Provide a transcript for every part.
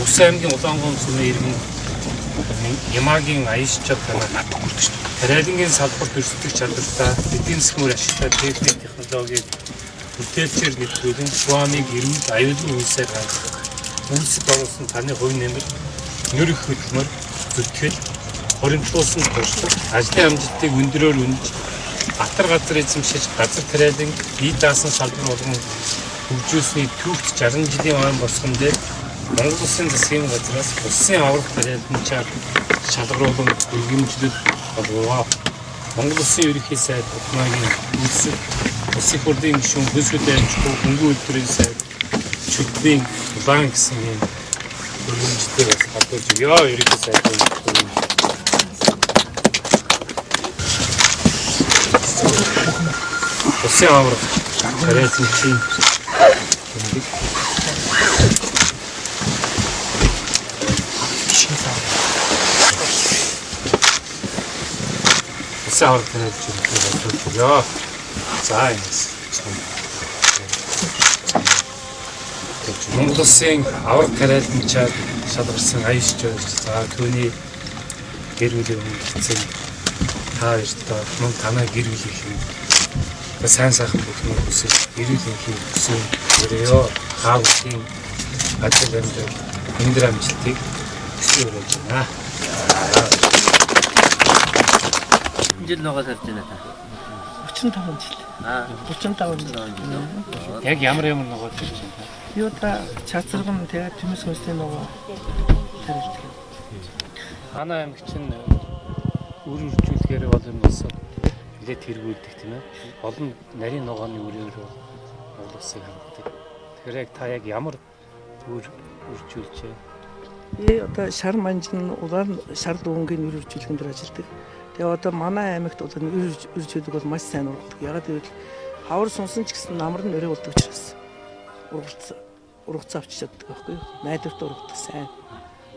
Улсын аймгийн Улаангон сүмийн иргэн Ямагийн аяшчад танаа Тариалангийн салбарт өрсөлдөх чадвартай эдийн засгийн ашигтай техник технологиг бүтээлчээр нэвтрүүлэн Суамиг эрүүл аюулгүй үйлсээр хангах үйлсэд оруулсан таны хувь нэмэр нэр их хөдөлмөр зүтгэл хоримтлуулсан туршлага ажлын амжилтыг өндөрөөр үнэж Батар газар эзэмшиж газар тариалан бие даасан салбар болгон хөгжүүлсний түүхт 60 жилийн ойн босгон дээр Монгол Улсын засгийн газраас улсын аврах тариаланчаар шалгаруулан өргөмжлөл болов. Монгол Улсын ерөнхий сайд Улмаагийн үйлсэл улсын хурлын гишүүн хөлсөд амжихгүй хөнгөн үйлдвэрийн сайд чөлбөлийн улаан гэсэн юм өргөмжлөлөөр бас гадуулж ёо ерөнхий сайдын улсын аврах тариаланчийн Саур тариалж байна. За энэ. Монгол Улсын аврах тариаланчаар шалгарсан аяшч байж за түүний гэр бүлийн хүндэтгэн та хоёртоо мөн танай гэр бүлийн юм. Сайн сайхан бүхнээ хүсэж гэр бүлийн хүссэн өрөөё. Та бүхэн ажил амьдрал өндөр амжилтыг хүсэж байна. жил нөгөө сарж байна та. 35 жил. 35 жил. Яг ямар нөгөө сарж байна. Юу та чацарган тэгээд төмөс хөслийн нөгөө тариалдаг. Манай аймаг чинь үр үржүүлэхээр бол юм болсон. Нэлээд тэргүүлдэг тийм ээ. Олон нарийн ногооны үрээр Монгол Улсыг ханддаг. Тэгэхээр яг та яг ямар үр үржүүлж байна? Одоо шар манжин улаан шар дүүнгийн үр үржүүлэхэн дээр ажилладаг. Тэгээ одоо манай аймагт бол үржүүлэг бол маш сайн ургадаг. Ягаад гэвэл хавар сунсан ч гэсэн намар нь өрөө болдог учраас ургац авчиж чаддаг байхгүй юу? Найдварт ургадаг сайн.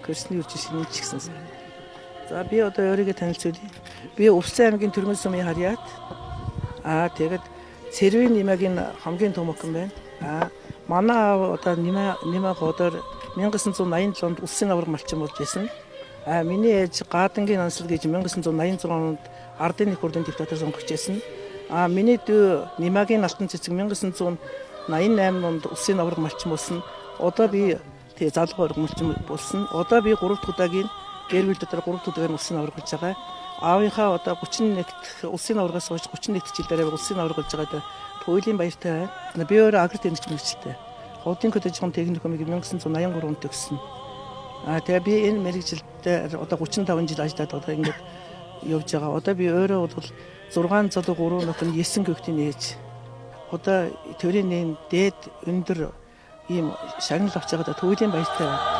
Көрсний үржүүлэг нь ч гэсэн сайн. За би одоо өөрийгөө танилцуулъя. Би Улсын аймгийн Төрмөл сумын харьяат. Тэгээд Цэрвийн Нимагийн хамгийн том охин байна. Манай аав одоо Нимаг одоор 1987 онд улсын авраг малчин болж байсан. Миний ээж Гаадангийн ансал гэж 1986 онд Ардын их хурлын депутатаар сонгогдсон. Миний дүү Нимагийн алтан цэцэг 1988 онд улсын авраг малчин болсон. Одоо би залуу авраг малчин болсон. Одоо би 3 дахь удаагийн гэр бүл дотор 3 дахь удаагийн улсын авраг болж байгаа. Аавынхаа одоо 31 дахь улсын аврагаас хойш 31 дахь жилдээ улсын авраг болж байгаа. Туйлын баяртай байна. Би өөрөө агрт тэнэгч мэргэжилтэй. Ховдын хөтөлбөрийн техник хэмжээг 1983 онд төгссөн. Тэгээ би энэ мэргэжилтэд одоо 35 жил ажиллаад одоо ингээд явж байгаа. Одоо би өөрөө бол 6 залуу 3 нөхөн 9 хүүхдийн ээж. Одоо төрийн дээд өндөр ийм шагнал авч байгаа туйлын баяртай байна.